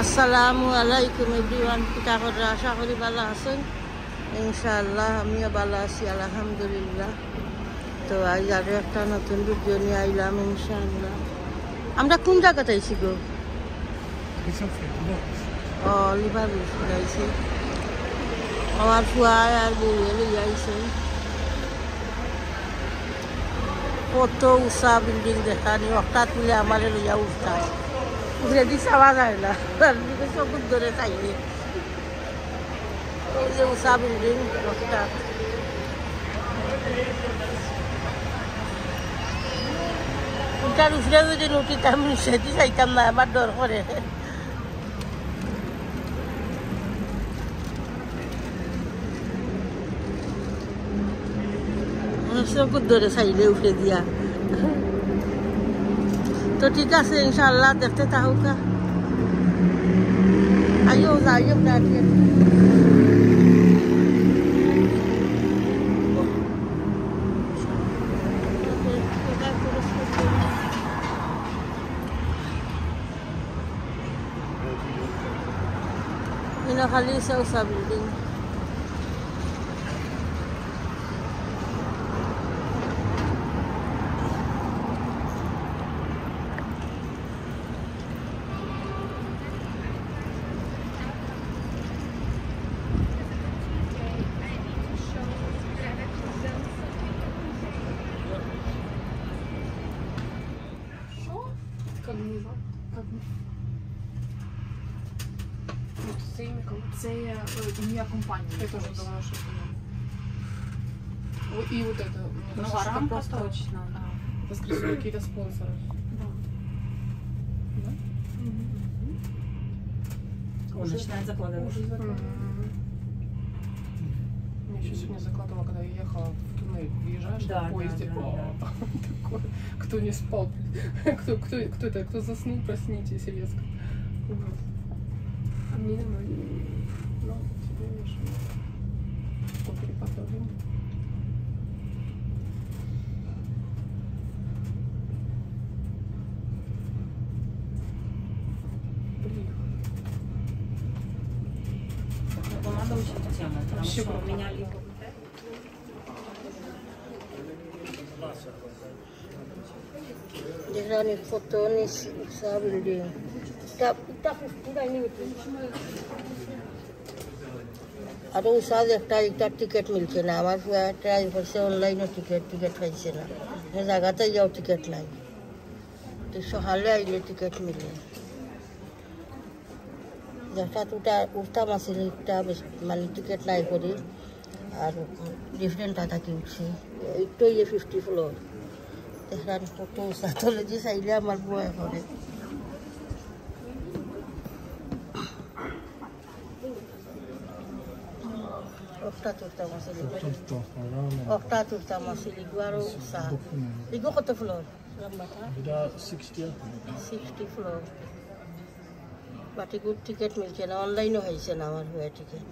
আসসালামু আলাইকুম এভরিওয়ান, কিতা করে আশা করি ভালো আছেন। ইনশাআল্লাহ আমিও ভালো আছি আলহামদুলিল্লাহ। তো আজ আরও একটা নতুন ভিডিও নিয়ে আইলাম ইনশাআল্লাহ। আমরা কোন জায়গাতে আইছি গো? ও লিভার যাইছি আমার ফুয়ায় আর বউয়ে লই আইছে। কত উষা বিল্ডিং দেখানি হঠাৎ মিলে আমার লইয়া উঠতায় উঠে দি চাওয়া যায় না, চকুর ধরে চাইলে এই যে উষা বিল্ডিং হঠাৎ উঠার উঠলে যদি উঠিতাম সেটি চাইতাম না, আমার ডর করে। চকুর ধরে চাইলে উঠে দিয়া। তো ঠিক আছে ইনশাআল্লাহ দেখতে থাকুকা। আইও যাইও দাঁড়িয়ে খালি উষা বিল্ডিং। Це ім'я компанії. Я теж думаю, що і вот это. Нова рамка точно. Это, скорее всего, какие-то спонсоры. Да. Да? Он начинает закладывать. Я еще сегодня закладывала, когда я ехала в туннель. Въезжаешь на поезде. Такое. Кто не спал? Кто это? Кто заснул? Проснитесь резко. Ужас. А мне нормально. Ну, тебе мешает. Что перепадал? Блин. Надо учить тему, потому что у меня либо... যেখানে কত উষা বিল্ডিং আর উষা একটা এটার টিকিট মিলছে না। আমার ট্রাই করছে অনলাইনে টিকিট পাইছে না, জায়গাতে যাও টিকিট নাই। সকালে আইলে টিকিট মিলে যেটা উঠতাম আসছিল একটা মানে টিকিট নাই করি আর ডিফারেন্ট থাকি উঠছি। একটু 50 ফ্লোর এখানে কত উষা তলে যে চাইলে আমার বয় করে। Okta turta masili guaro usa. Igo koto floor? 60 floor. But a good ticket milche na online hoyse na amar hoye ticket.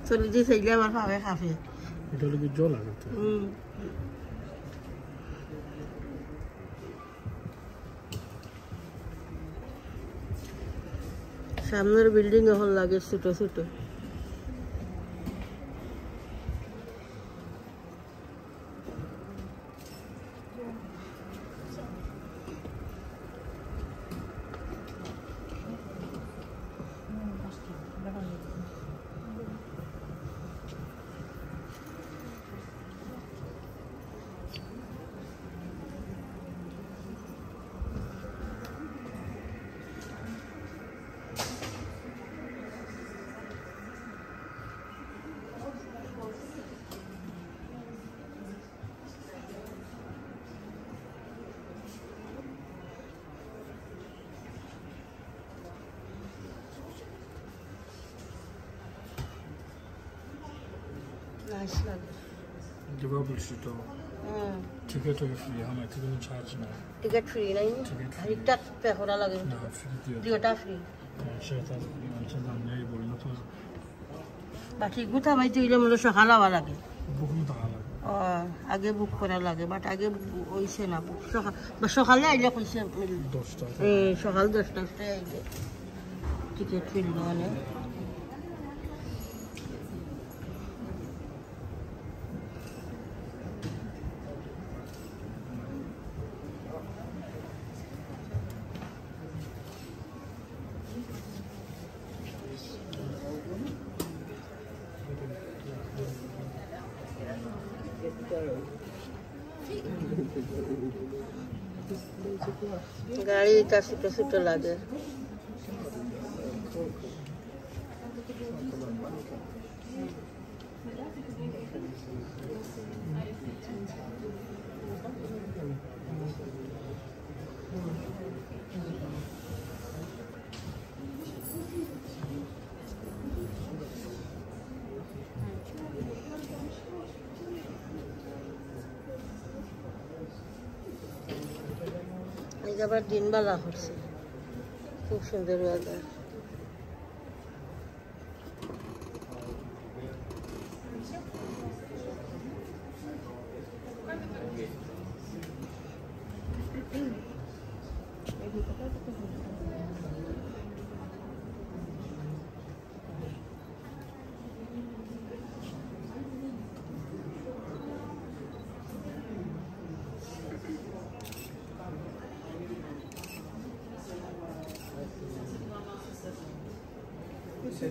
Chole je saile amar pabe cafe. এটা লাগে জল লাগে তো। সামনের বিল্ডিং এখন লাগে ছোট ছোট। Nice লাগে। জবাবুল সিটো টিকিট ফ্রি আমার থেকে চার্জ না। টিকিট ফ্রি নাই, আরেকটা পে করা লাগে। না ফ্রি দুইটা ফ্রি। সেটা মানুষ জানলেই বলি না তো। বাকি গুতা মাই দিলে মনে সকাল হওয়া লাগে। বহুত টাকা লাগে। ও আগে বুক করা লাগে বাট আগে হইছে না বুক সকালে আইলে কইছে 10টা সকাল 10টায় আইলে টিকিট ফিরল অনেক গাড়িটা ছোট ছোট লাগে আবার দিন বেলা হচ্ছে খুব সুন্দর ওয়েদার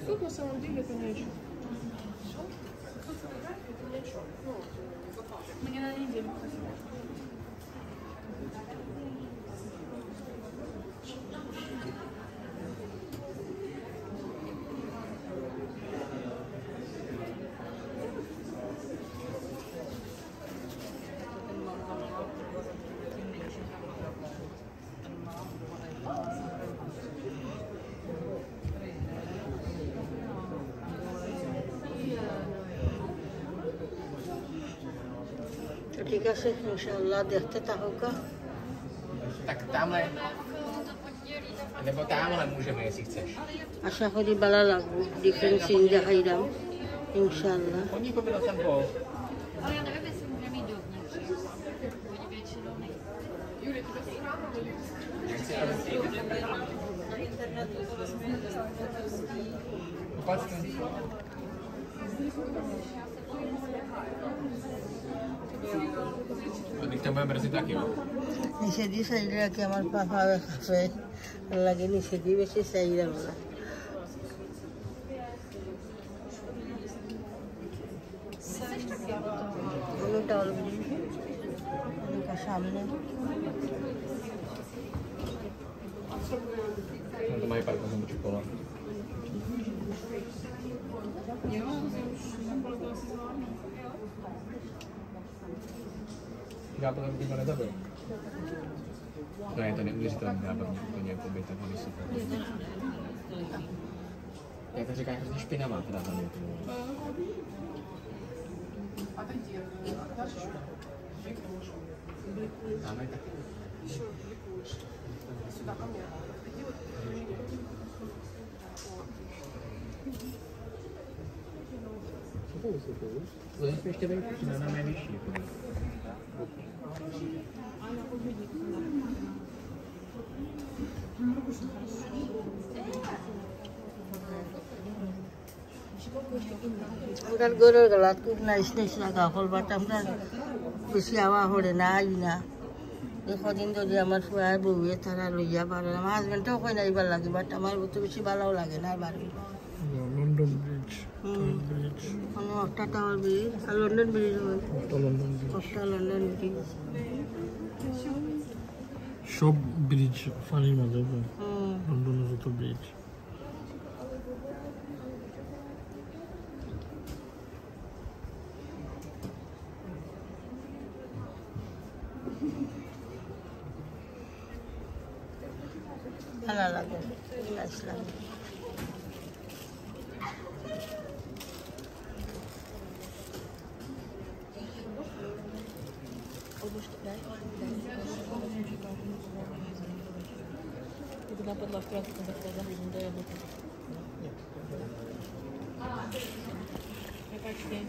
Тут на самом деле это ни о чем. Это ни о чем. Ну, запас. Мне на неделю хватило. ঠিক আছে ইনশাআল্লাহ দেখতে থাকুকা Tak tamhle. Nebo tamhle můžeme, jestli chceš. আশা করি ভালো লাগবে ডিফারেন্ট সিন দেখাইলাম ইনশাআল্লাহ Koníko bylo tam bol. Ale já nevím, jestli můžeme jít dovnitř. Oni většinou nejsou. Юля, тебя сравнивали? Na internetu to vlastně Teď to bude brzy taky, no? নিষেধি চাইলে কি আমার পাপা খাবে লাগে নিষেধি বেশি চাইলে বলা ডাউল সামনে No to mají parku tomu čokola. Já potom tím nezabil. No je to neuvěřitelný nápad, to nějakou být takový super. Jak to říká, hrozně špinavá teda tam je. Отойди. Дальше еще. Блик выше. Dáme tak. Еще блик выше. Сюда, ко мне. Отойди вот ко мне. Budeme jsme ještě být na mé vyšší. আমরা গরুর গলাত খুব nice nice লাগা হল but আমরা বেশি হাওয়া হরে না I না কদিন যদি আমার ফুয়ার বউয়ে তারা লইয়া পারে আমার হাজবেন্ডটাও কই নাইবার লাগে বাট আমার তো বেশি ভালো লাগে না আর বাড়ি লন্ডন ব্রিজ ব্রিজ আমি একটা টাওয়ার ব্রিজ আর লন্ডন ব্রিজ হয় লন্ডন ব্রিজ একটা লন্ডন ব্রিজ সব ব্রিজ পানির মাঝে লন্ডনের যত ব্রিজ ভালো লাগে আসলাম Tуда подла вперед, когда заходим до работы. Я почти.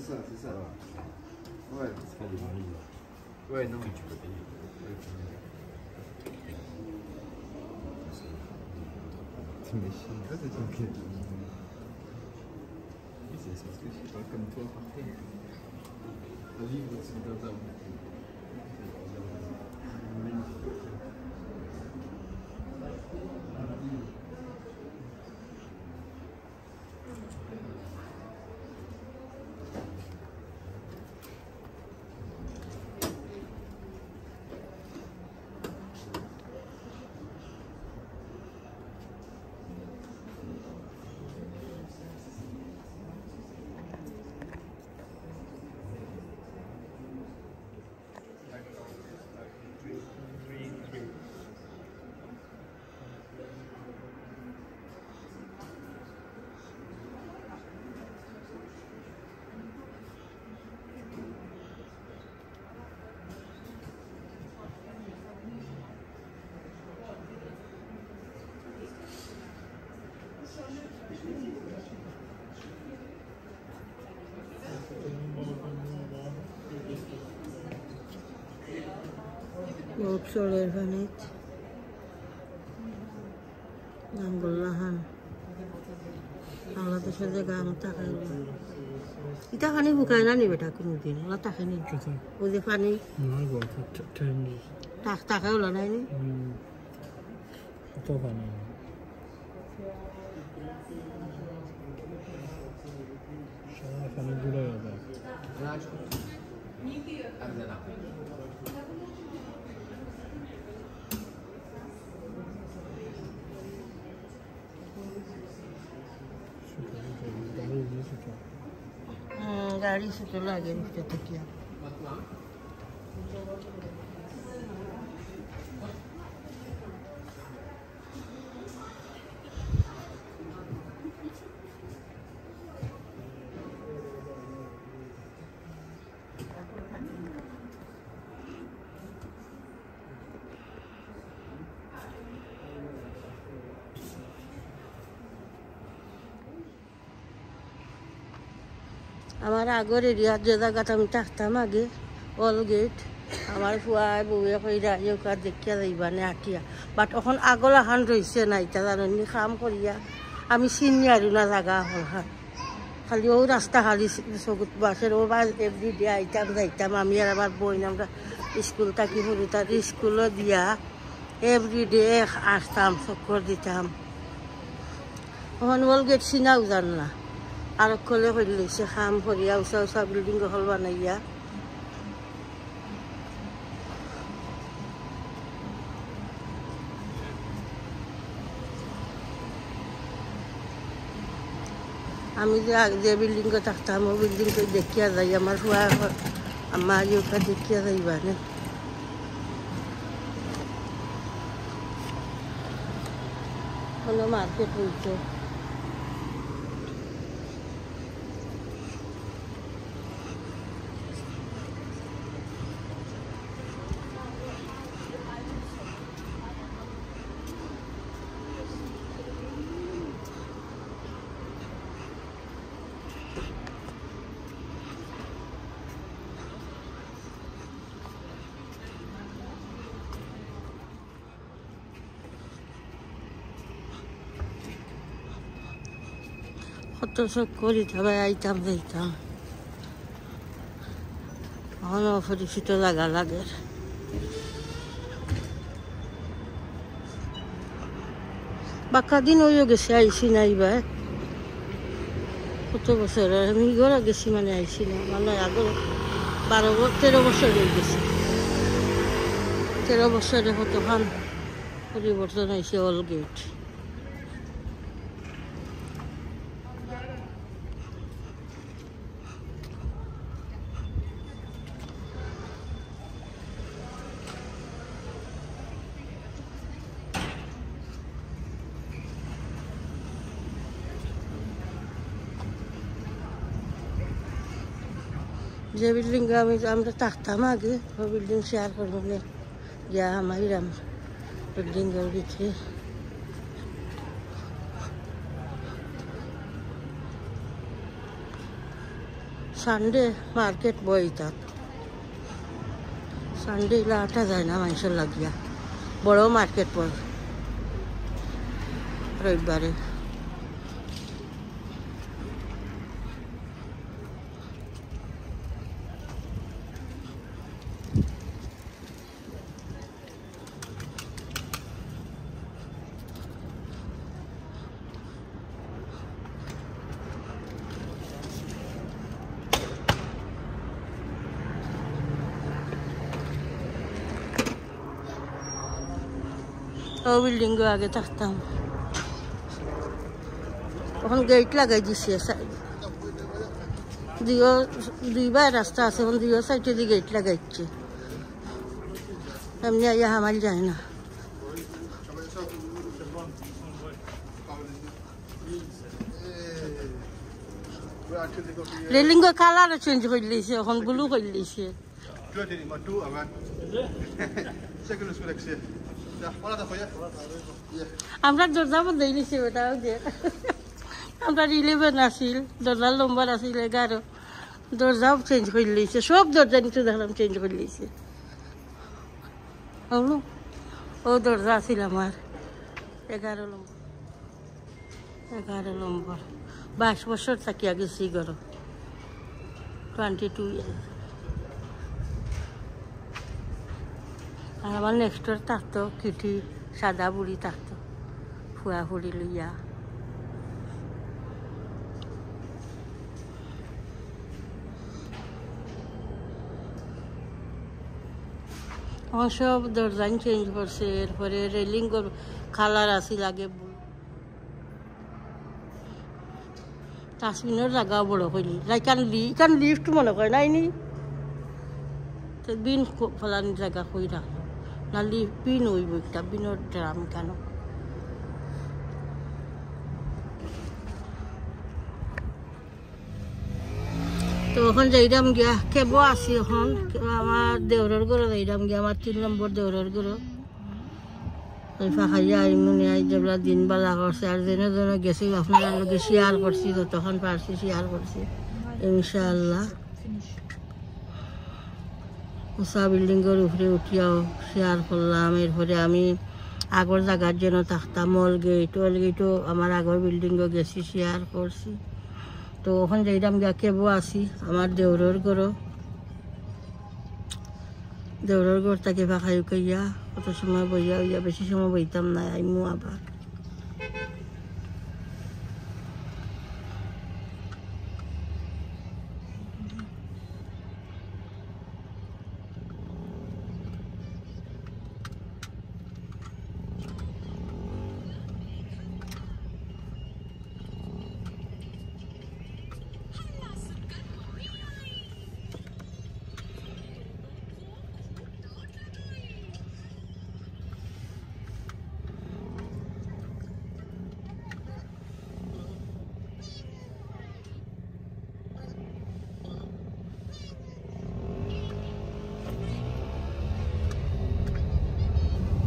c'est ça. Ouais, parce qu'elle est mariée. Ouais, non, mais tu peux payer. Tu m'échines, toi, c'est tranquille. Oui, c'est parce que je suis pas comme toi, parfait. La vie, c'est dans ta vie. বহুত চলের পানিত গামগুল্লাহান বাংলাদেশের যে গাম থাকে ইটা পানি শুকায় না নি বেটা কোনোদিন ওলা থাকে নি ওই যে পানি নয় গো টাইম থাকে ওলা নাই নি কত পানি সারা পানি ঘুরে যাবে গাড়ি ছুটো লাগে ভিতর থেকে আমার আগের এরিয়ার যে জায়গাটা আমি থাকতাম আগে অল গেট আমার ফুয়াই বউয়ে কইরা ইউকা দেখিয়া যাইবা নে আটিয়া বাট এখন আগলা হান রয়েছে না ইটা জানি কাম করিয়া আমি চিনি আর না জায়গা হল হান খালি ও রাস্তা খালি চকুত বাসের ও বা এভরিডে আইতাম যাইতাম আমি আর আবার বই নামটা স্কুল থাকি সরু তার স্কুলও দিয়া এভরিডে আসতাম চক্কর দিতাম এখন অল গেট চিনাও জান না আর কলে করে লৈছে খাম করিয়া উচা উচা বিল্ডিং গহল বানাইয়া আমি যে বিল্ডিং থাকতাম ও বিল্ডিং দেখিয়া যাই আমার হুয়া আমার ইউকা দেখিয়া যাইবা নে কোনো মার্কেট হইতো কত শখ করি তবে আইতাম যাইতাম এখন অপরিচিত জায়গা লাগে বাক্কা দিন ওইও গেছে আইসি না এইবার কত বছর আমি ঘরে গেছি মানে আইসি না মানে আগে 13 বছর হয়ে গেছে 13 বছরে কতখান পরিবর্তন হয়েছে অল গেট যে বিল্ডিং আমরা থাকতাম আগে ওই বিল্ডিং শেয়ার করবো না গিয়া আমাইরাম বিল্ডিংয়ের ভিতরে সানডে মার্কেট বই তাত সানডে এলা আটা যায় না মানুষের লাগিয়া বড় মার্কেট বই রবিবারে ও বিল্ডিং আগে থাকতাম এখন গেট লাগাই দিছে দুইবার রাস্তা আছে এখন দুইও সাইডে দিয়ে গেট লাগাইছে এমনি আইয়া হামাল যায় না রেলিং কালারও চেঞ্জ করে দিয়েছে এখন ব্লু করে দিয়েছে আমরা দরজা বন্ধ দিয়েছি ওটাও যে আমরা 11 আসিল দরজার নম্বর আসিল 11 দরজাও চেঞ্জ করে দিয়েছে সব দরজা নিচে দেখলাম চেঞ্জ করে দিয়েছে ও দরজা আসিল আমার 11 নম্বর 22 বছর থাকিয়া গেছি ঘর 22 ইয়ার্স আর আমার নেক্সটর থাকতো কিটি সাদা বুড়ি থাকতো ফুয়া ফুড়ি লইয়া আমার সব দরজান চেঞ্জ করছে এরপরে রেলিং কালার আসিল আগে ডাস্টবিনের জায়গাও বড় হইলি কান লিফট মনে করে নাইনি বিন ফেলানির জায়গা হই রাখলো না লিফট বিন হইব একটা বিনের ড্রাম কেন তো এখন যাইরাম গিয়া কেবো আছি এখন আমার দেওরের ঘরে যাইরাম গিয়া আমার 3 নম্বর দেওরের ঘরে ফাঁকাইয়া আইমুনি আই যেগুলা দিন বালা করছে আর যেন যেন গেছি আপনার লগে শেয়ার করছি যতক্ষণ পারছি শেয়ার করছি ইনশাআল্লাহ উষা বিল্ডিংয়ের উপরে উঠিয়াও শেয়ার করলাম এরপরে আমি আগর জায়গার যেন থাকতাম মল গেটও আমার আগর বিল্ডিংও গেছি শেয়ার করছি তো ওখান যাইলাম গিয়া কেবো আছি আমার দেওরের ঘর তাকে ফাঁকাই উকাইয়া কত সময় বইয়া হইয়া বেশি সময় বইতাম না আইমু আবার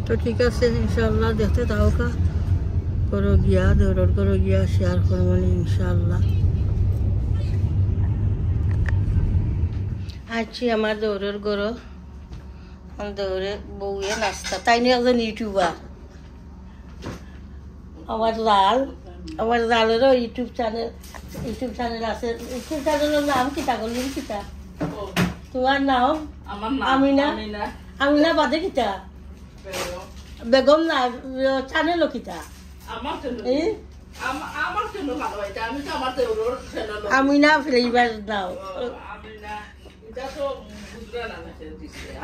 তো ঠিক আছে ইনশাআল্লাহ দেখতে থাকো করো গিয়া দেওরের করো গিয়া শেয়ার করবো ইনশাআল্লাহ আছি আমার দেওরের ঘরও দেওরে বউয়ে নাস্তা তাই নিয়ে একজন ইউটিউবার আমার জালেরও ইউটিউব চ্যানেল আছে ইউটিউব চ্যানেলের নাম কিতা করলেন কিতা তোমার নাম আমিনা বাদে কিতা বেগম না চ্যানেল কিতা আমিনা ফ্লেভার নাও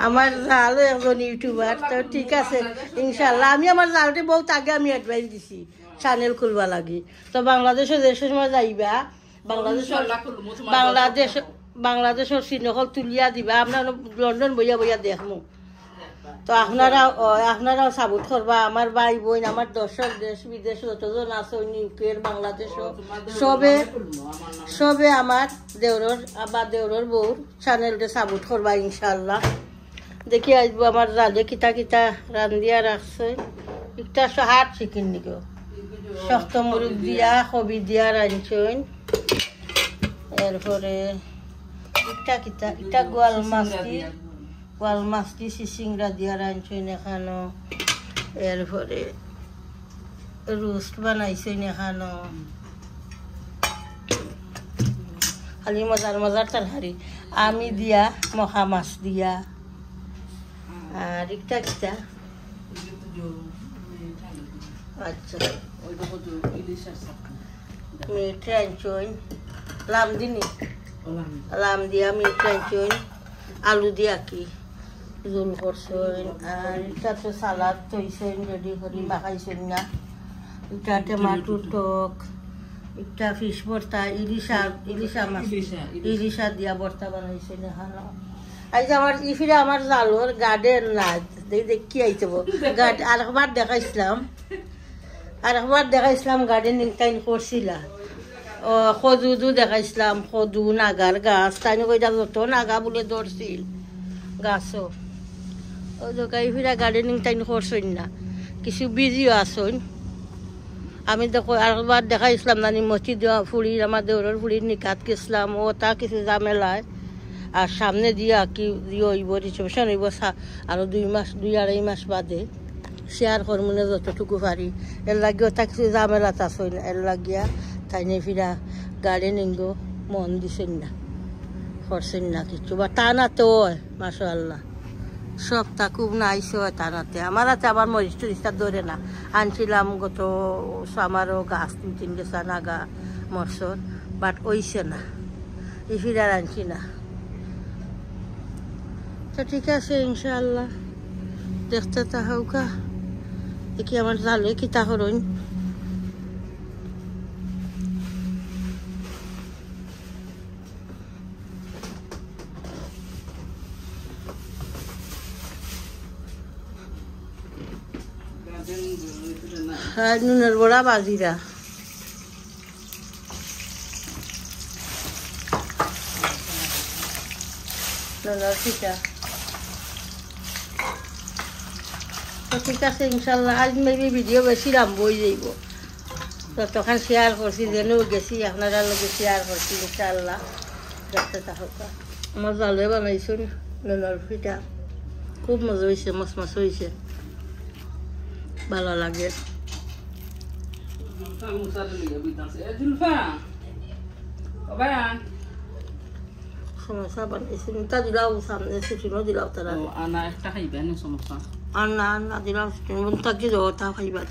আমার জাল এখন ইউটিউবার তো ঠিক আছে ইনশাল্লাহ আমি আমার জালটি বহুত আগে আমি অ্যাডভাইস দিছি চ্যানেল খুলবা লাগি তো বাংলাদেশের যে সময় যাইবা বাংলাদেশের সিনেহল তুলিয়া দিবা আপনার লন্ডন বইয়া বইয়া দেখমু তো আপনারাও সাপোর্ট করবা আমার ভাই বোন আমার দর্শক দেশ বিদেশ যতজন আছে ইউকের বাংলাদেশ সবে আমার দেওরের বউর চ্যানেলটা সাপোর্ট করবা ইনশাল্লাহ দেখি আসবো আমার রাঁধে কিতা কিতা রান্ধিয়া রাখছে একটা হাট চিকেন নিকো শক্ত মুরগ দিয়া কবি দিয়া রাঁধছেন এরপরে ইটা কিতা ইটা গোয়াল মাছ দি চিচিংরা দিয়া রাঁধছেন এখানো এরপরে রোস্ট বানাইছেন এখানো খালি মজার তরকারি আমি দিয়া মখা মাছ দিয়া আর ইটা কিতা আচ্ছা মিট রাঁধছেন লাম দিয়া মিট রাঁধছেন আলু দিয়া কি জোল করছেন আর এটা তো সালাদ তৈছেন রেডি করে মাখাইছেন না এটা টমাটো টক এটা ফিশ ভর্তা ইলিশা দিয়া ভর্তা বানাইছেন এখানে আজ আমার ইফিরে আমার জালোর গার্ডেন না দেখি আইতে আরেকবার দেখাইছিলাম গার্ডেনিং টাইম করছিলা খদুদু দেখাইছিলাম খদু নাগার গাছ তাই কইটা যত নাগা বলে ধরছিল গাছও ওই দোকাই ফিরা গার্ডেনিং টাইম করছেন না কিছু বিজিও আসন আমি দেখো আরেকবার দেখাইছিলাম নানি মসজিদ ফুড়ির আমার দেউরের ফুড়ির নিকাত গেছিলাম ও তা কিছু জামেলায় আর সামনে দিয়া কি হইব রিসেপশন হইব আরো 2-2.5 মাস বাদে শেয়ার করমনে যতটুকু পারি এর লাগিও তা কিছু জামেলা আসই না এর লাগিয়া তাই নিয়ে ফিরা গার্ডেনিংও মন দিছেন না করছেন না কিছু বা টানাতে হয় মাশাআল্লাহ সবটা খুব নাইস হয় টানাতে আমার হাতে আবার মরিচ টরিচটা ধরে না আনছিলাম গত আমারও গাছ 2-3 গেছা নাগা মরসর বাট ওইছে না এই ফিরার আনছি না তো ঠিক আছে ইনশাআল্লাহ দেখতে তাহাউকা দেখি আমার জালে কি তা করুন নুনের বড়া বাজিরা নুনের পিঠা তো ঠিক আছে ইনশাল্লাহ আজ মেবি ভিডিও বেশি লম্বই যাইব ততক্ষণ শেয়ার করছি যেন গেছি আপনারা লোকে শেয়ার করছি ইনশাল্লাহ দেখতে থাকা আমার জালে বানাইছো নুনের পিঠা খুব মজা হয়েছে মস হয়েছে ভালো লাগে সমস্যা বানাইছি তা দিলাও সামনে সুচিনো দিলাও তারা আনা একটা খাইবে না সমস্যা আন্না দিলাও তাকে যাও তা খাইবা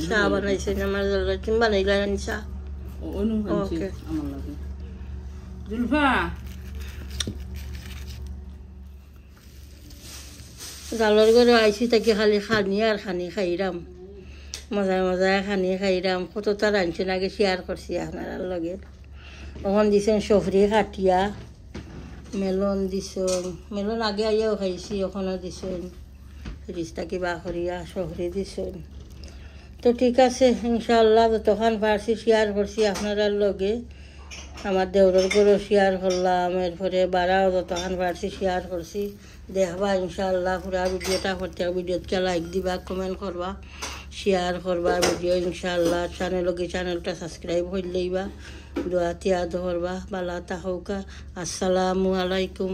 চা বানাইছে আমার জায়গা তুমি বানাইলা চা ওকে আমার লাগে জুলফা জালর ঘরে আইসি তাকে খালি খানি আর খানি খাইরাম মজায় খানি খাইরাম কতটা রাঁধছেন আগে শেয়ার করছি আপনার লগে ওখান দিছেন সফরি কাটিয়া মেলন দিছেন মেলন আগে আইয়াও খাইছি ওখানেও দিছেন ফ্রিজটা কিবা করিয়া সফরি দিছেন তো ঠিক আছে ইনশাআল্লাহ যতক্ষণ পারছি শেয়ার করছি আপনারা লগে আমার দেউরের ঘরেও শেয়ার করলাম এরপরে বাড়াও যতক্ষণ পারছি শেয়ার করছি দেখবা ইনশাআল্লাহ পুরা ভিডিওটা করতে ভিডিওতে লাইক দিবা কমেন্ট করবা শেয়ার করবা ভিডিও ইনশাআল্লাহ চ্যানেলটা সাবস্ক্রাইব করে লইবা দোয়া তিয়া ধরবা বালা তাহৌকা আসসালামু আলাইকুম।